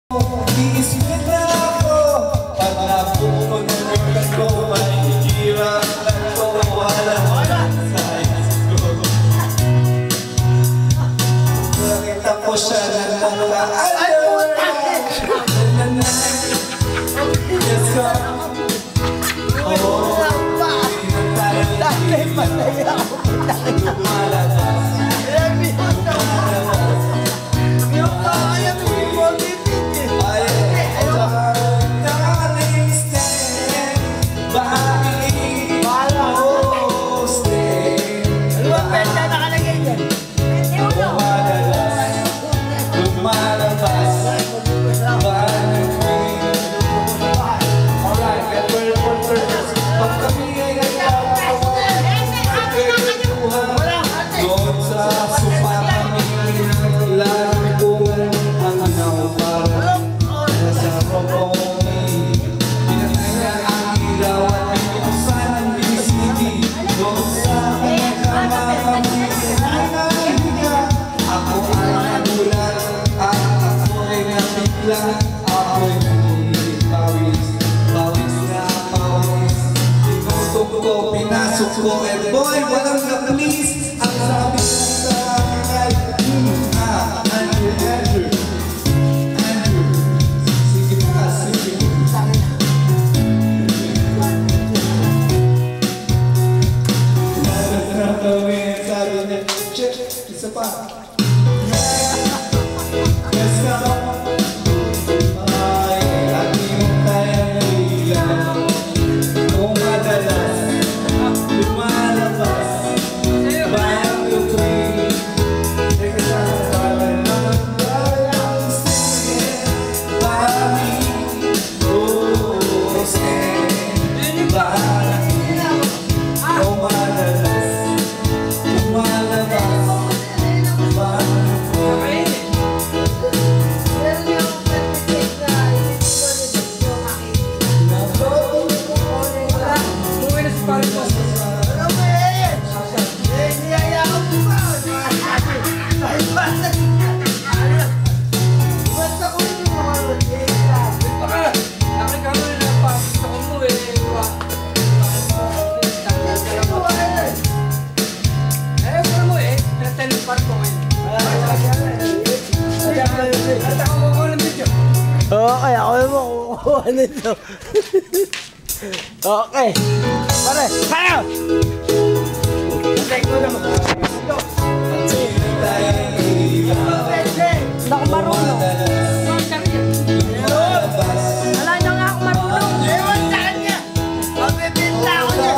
Iisipin na ako, pag napupunod ko, mahihirap lang ko, walang sa isip ko. Nakita ko siya na naka-underwear. Let's go. Oh, Dati patay ako. lumalabas. Yung kaya ko yung mag-ibig eh. Ako'y pawis na pawis. Tinutok ko, pinasok ko, eh boy, walang na please. Ang sabi sa akin ay Andrew. Sige pa, sige. Sabi niya, check, isa pa. Let's go. Okay, ako naman kukuha nito. Okay. Pare, kaya! Take mo naman. Ako marunong. Wala na nga ako marunong. Ewan sa kanya. Mabibinta ako niya.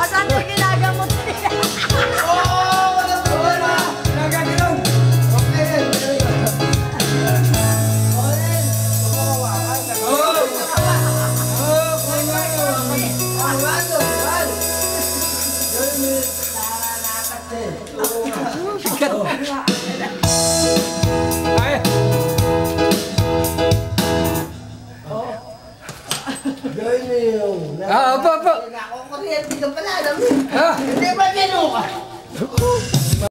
Asan na ginagamot niya? Gawin mo yung... Opo. Ako kuryente ka pala, alam mo. Hindi ba gano'n ka?